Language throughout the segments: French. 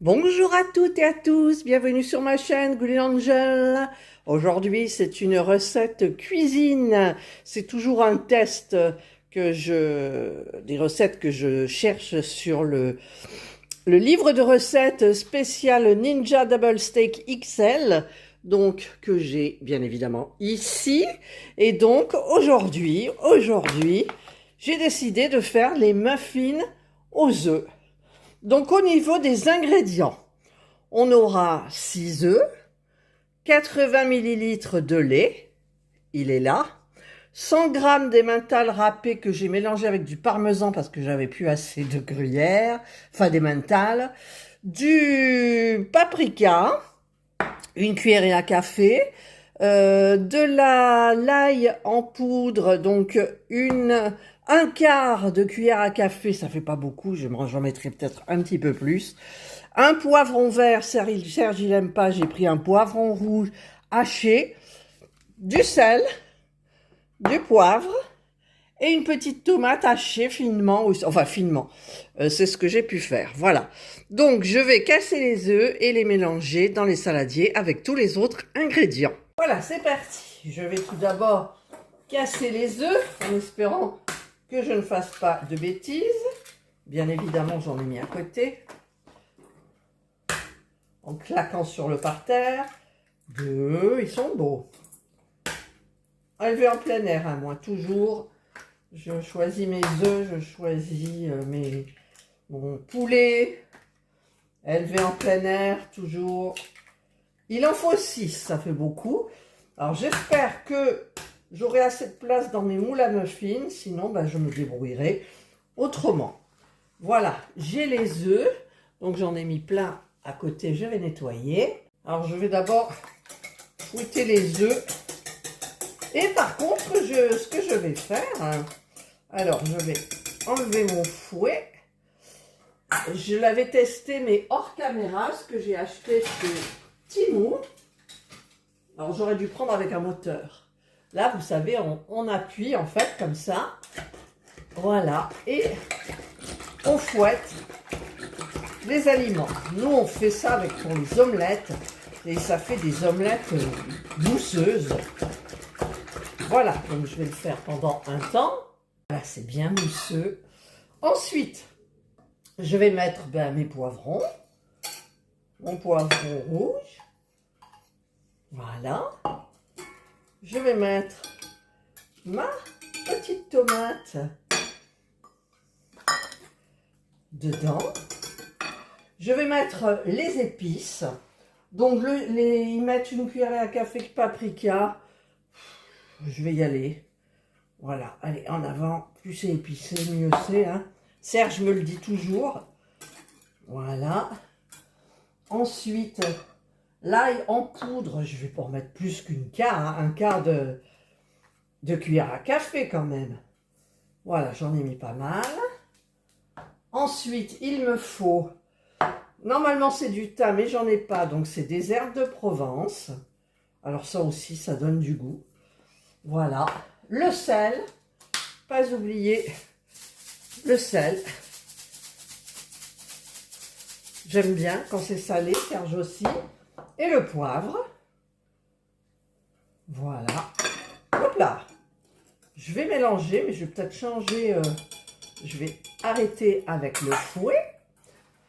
Bonjour à toutes et à tous, bienvenue sur ma chaîne Gouline Angel. Aujourd'hui, c'est une recette cuisine. C'est toujours un test des recettes que je cherche sur le livre de recettes spécial Ninja Double Steak XL, donc que j'ai bien évidemment ici. Et donc aujourd'hui, j'ai décidé de faire les muffins aux œufs. Donc au niveau des ingrédients, on aura 6 œufs, 80 ml de lait, il est là, 100 g d'emmental râpé que j'ai mélangé avec du parmesan parce que j'avais plus assez de gruyère, enfin d'emmental, du paprika, une cuillerée à café, de l'ail en poudre, donc un quart de cuillère à café, ça fait pas beaucoup, j'en mettrai peut-être un petit peu plus. Un poivron vert, Serge il n'aime pas, j'ai pris un poivron rouge haché, du sel, du poivre et une petite tomate hachée finement, enfin finement, c'est ce que j'ai pu faire, voilà. Donc je vais casser les œufs et les mélanger dans les saladiers avec tous les autres ingrédients. Voilà, c'est parti. Je vais tout d'abord casser les œufs en espérant que je ne fasse pas de bêtises. Bien évidemment, j'en ai mis à côté. En claquant sur le parterre. Deux, ils sont beaux. Élevés en plein air, hein, moi, toujours. Je choisis mes œufs, je choisis mon poulet. Élevé en plein air, toujours. Il en faut 6, ça fait beaucoup. Alors, j'espère que j'aurai assez de place dans mes moules à muffins, sinon ben, je me débrouillerai autrement. Voilà, j'ai les œufs, donc j'en ai mis plein à côté, je vais nettoyer. Alors je vais d'abord fouetter les œufs. Et par contre, ce que je vais faire, hein, alors je vais enlever mon fouet. Je l'avais testé mais hors caméra, ce que j'ai acheté chez Temu. Alors j'aurais dû prendre avec un moteur. Là, vous savez, on appuie en fait comme ça. Voilà. Et on fouette les aliments. Nous, on fait ça pour les omelettes. Et ça fait des omelettes mousseuses. Voilà. Donc je vais le faire pendant un temps. Voilà, c'est bien mousseux. Ensuite, je vais mettre mes poivrons. Mon poivron rouge. Voilà. Je vais mettre ma petite tomate dedans. Je vais mettre les épices. Donc, ils mettent une cuillerée à café de paprika. Je vais y aller. Voilà, allez, en avant. Plus c'est épicé, mieux c'est. Hein. Serge me le dit toujours. Voilà. Ensuite, l'ail en poudre, je vais pas en mettre plus qu'une quart, hein, un quart de cuillère à café quand même. Voilà, j'en ai mis pas mal. Ensuite, il me faut, normalement c'est du thym, mais j'en ai pas, donc c'est des herbes de Provence. Alors ça aussi, ça donne du goût. Voilà, le sel, pas oublier le sel. J'aime bien quand c'est salé, Serge aussi. Et le poivre. Voilà. Hop là. Je vais mélanger, mais je vais peut-être changer. Je vais arrêter avec le fouet.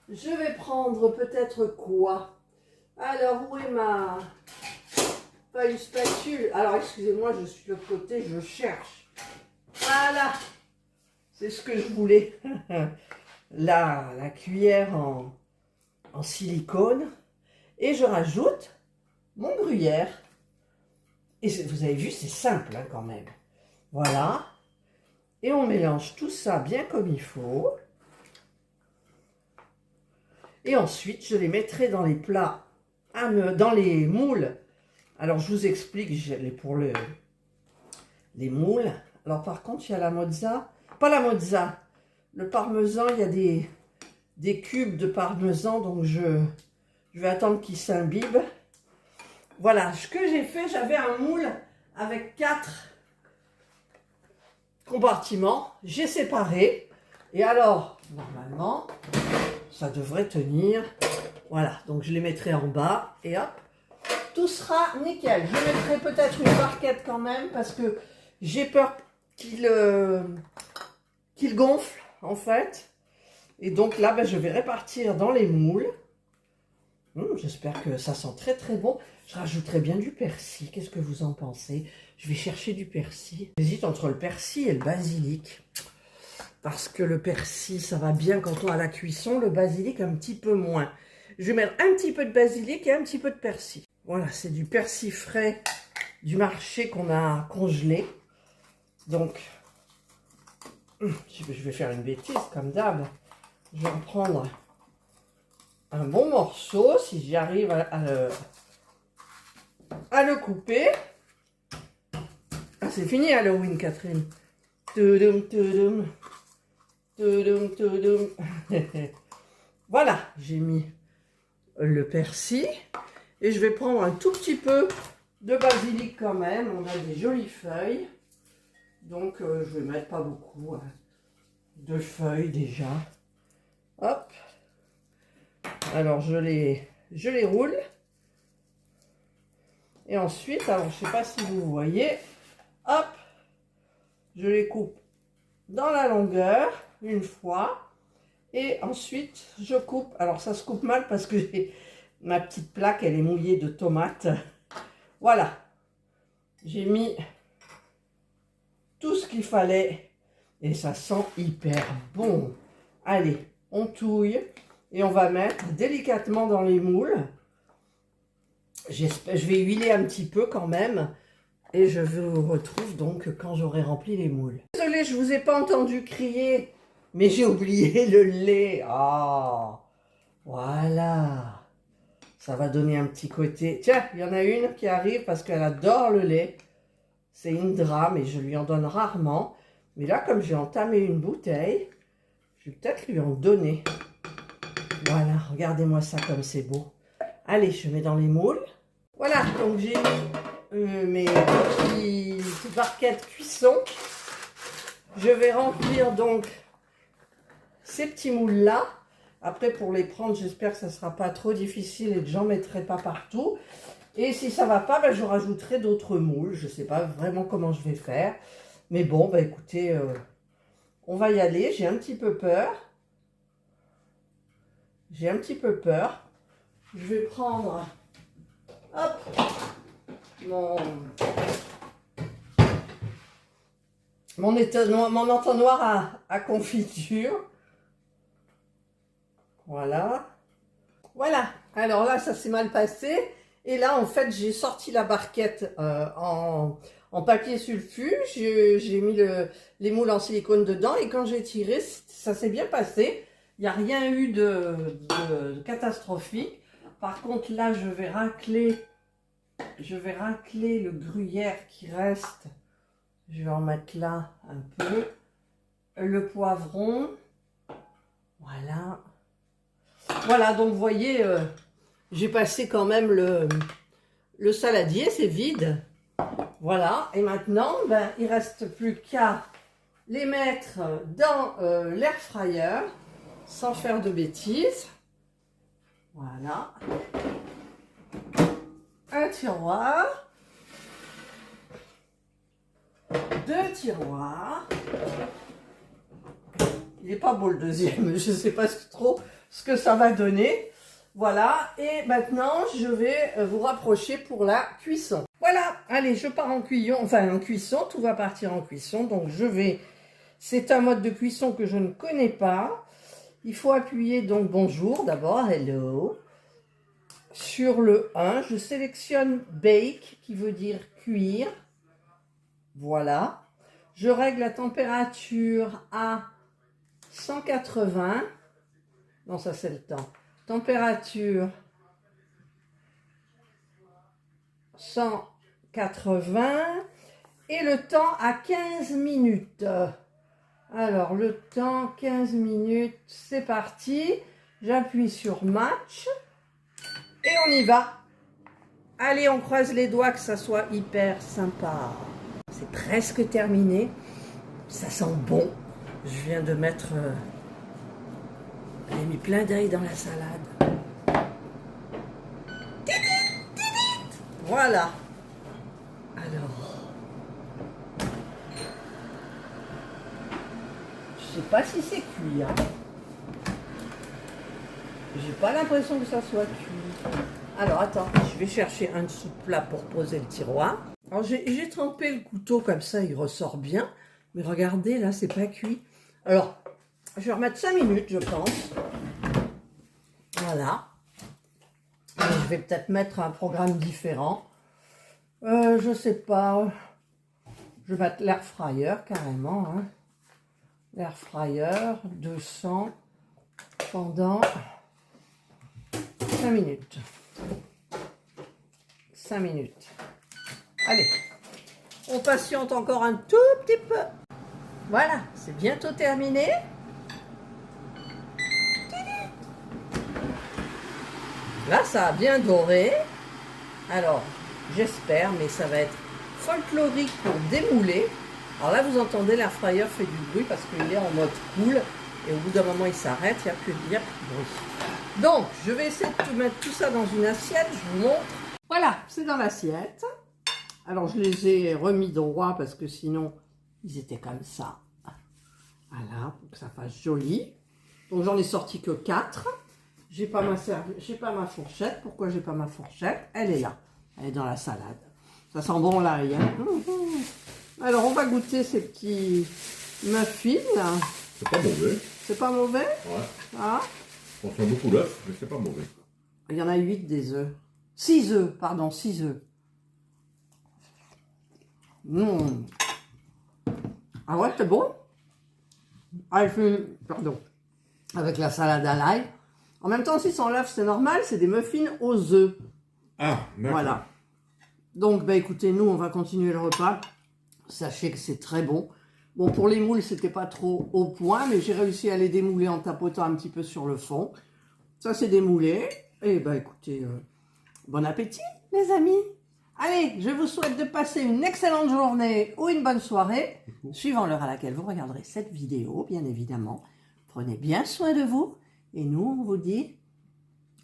Je vais prendre peut-être quoi? Alors, où est pas une spatule. Alors, excusez-moi, je suis de l'autre côté, je cherche. Voilà. C'est ce que je voulais. La cuillère en silicone. Et je rajoute mon gruyère. Et vous avez vu, c'est simple hein, quand même. Voilà. Et on mélange tout ça bien comme il faut. Et ensuite, je les mettrai dans les plats, dans les moules. Alors, je vous explique pour les moules. Alors, par contre, il y a la mozza. Pas la mozza. Le parmesan, il y a des cubes de parmesan. Donc, je vais attendre qu'il s'imbibe. Voilà, ce que j'ai fait, j'avais un moule avec 4 compartiments. J'ai séparé. Et alors, normalement, ça devrait tenir. Voilà, donc je les mettrai en bas et hop, tout sera nickel. Je mettrai peut-être une barquette quand même parce que j'ai peur qu'il gonfle en fait. Et donc là, ben, je vais répartir dans les moules. J'espère que ça sent très très bon. Je rajouterai bien du persil. Qu'est-ce que vous en pensez? Je vais chercher du persil. J'hésite entre le persil et le basilic. Parce que le persil, ça va bien quand on a la cuisson. Le basilic, un petit peu moins. Je vais mettre un petit peu de basilic et un petit peu de persil. Voilà, c'est du persil frais du marché qu'on a congelé. Donc, je vais faire une bêtise comme d'hab. Je vais en prendre un bon morceau, si j'y arrive à le couper. Ah, c'est fini Halloween, Catherine. Toudoum, toudoum. Toudoum, toudoum. Voilà, j'ai mis le persil. Et je vais prendre un tout petit peu de basilic quand même. On a des jolies feuilles. Donc, je vais mettre pas beaucoup de feuilles déjà. Hop. Alors, je les roule. Et ensuite, alors, je ne sais pas si vous voyez, hop, je les coupe dans la longueur, une fois. Et ensuite, je coupe. Alors, ça se coupe mal parce que ma petite plaque, elle est mouillée de tomates. Voilà. J'ai mis tout ce qu'il fallait. Et ça sent hyper bon. Allez, on touille. Et on va mettre délicatement dans les moules. Je vais huiler un petit peu quand même. Et je vous retrouve donc quand j'aurai rempli les moules. Désolée, je ne vous ai pas entendu crier. Mais j'ai oublié le lait. Ah, voilà. Ça va donner un petit côté. Tiens, il y en a une qui arrive parce qu'elle adore le lait. C'est Indra, mais je lui en donne rarement. Mais là, comme j'ai entamé une bouteille, je vais peut-être lui en donner. Voilà, regardez-moi ça comme c'est beau. Allez, je mets dans les moules. Voilà, donc j'ai mis mes petites barquettes cuisson. Je vais remplir donc ces petits moules-là. Après, pour les prendre, j'espère que ça ne sera pas trop difficile et que j'en mettrai pas partout. Et si ça ne va pas, ben, je rajouterai d'autres moules. Je ne sais pas vraiment comment je vais faire. Mais bon, ben, écoutez, on va y aller. J'ai un petit peu peur. J'ai un petit peu peur. Je vais prendre, hop, mon entonnoir à confiture. Voilà. Voilà. Alors là, ça s'est mal passé. Et là, en fait, j'ai sorti la barquette en papier sulfu. J'ai mis les moules en silicone dedans. Et quand j'ai tiré, ça s'est bien passé. Il n'y a rien eu de catastrophique. Par contre, là, je vais racler le gruyère qui reste. Je vais en mettre là un peu. Le poivron. Voilà. Voilà, donc vous voyez, j'ai passé quand même le saladier, c'est vide. Voilà, et maintenant, ben, il ne reste plus qu'à les mettre dans l'air fryer sans faire de bêtises. Voilà. Un tiroir. Deux tiroirs. Il n'est pas beau le deuxième, je ne sais pas trop ce que ça va donner. Voilà, et maintenant je vais vous rapprocher pour la cuisson. Voilà, allez, je pars en cuisson, tout va partir en cuisson. Donc je vais, c'est un mode de cuisson que je ne connais pas. Il faut appuyer donc bonjour d'abord, hello. Sur le 1, je sélectionne bake qui veut dire cuire. Voilà. Je règle la température à 180. Non, ça c'est le temps. Température 180 et le temps à 15 minutes. Alors, le temps 15 minutes, c'est parti. J'appuie sur match et on y va. Allez, on croise les doigts que ça soit hyper sympa. C'est presque terminé. Ça sent bon. Je viens de mettre J'ai mis plein d'ail dans la salade. Voilà. Alors. Je sais pas si c'est cuit. Hein. J'ai pas l'impression que ça soit cuit. Alors attends, je vais chercher un dessous de plat pour poser le tiroir. Alors j'ai trempé le couteau comme ça, il ressort bien. Mais regardez, là, c'est pas cuit. Alors, je vais remettre 5 minutes, je pense. Voilà. Et je vais peut-être mettre un programme différent. Je sais pas. Je vais mettre l'air fryer carrément. Hein. L'air fryer 200 pendant 5 minutes. 5 minutes. Allez, on patiente encore un tout petit peu. Voilà, c'est bientôt terminé. Là, ça a bien doré. Alors, j'espère, mais ça va être folklorique pour démouler. Alors là, vous entendez, l'air fryer fait du bruit parce qu'il est en mode cool. Et au bout d'un moment, il s'arrête, il n'y a plus de bruit. Donc, je vais essayer de mettre tout ça dans une assiette. Je vous montre. Voilà, c'est dans l'assiette. Alors, je les ai remis droits parce que sinon, ils étaient comme ça. Voilà, pour que ça fasse joli. Donc, j'en ai sorti que 4. J'ai pas ma fourchette. Pourquoi j'ai pas ma fourchette? Elle est là. Elle est dans la salade. Ça sent bon l'ail. Hein. Alors, on va goûter ces petits muffins. C'est pas mauvais. C'est pas mauvais? Ouais. Ah. On sent beaucoup d'œufs, mais c'est pas mauvais. Il y en a 8 des œufs. 6 œufs, pardon, 6 œufs. Mmh. Ah ouais, c'est bon? Ah, pardon. Avec la salade à l'ail. En même temps, si sans l'œuf, c'est normal, c'est des muffins aux œufs. Ah, d'accord. Voilà. Donc, bah, écoutez, nous, on va continuer le repas. Sachez que c'est très bon. Bon, pour les moules, c'était pas trop au point, mais j'ai réussi à les démouler en tapotant un petit peu sur le fond. Ça, c'est démoulé. Et bah, écoutez, bon appétit, les amis. Allez, je vous souhaite de passer une excellente journée ou une bonne soirée, suivant l'heure à laquelle vous regarderez cette vidéo, bien évidemment. Prenez bien soin de vous. Et nous, on vous dit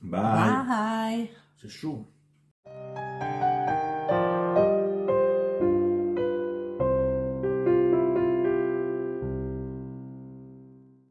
Bye. bye. C'est chaud.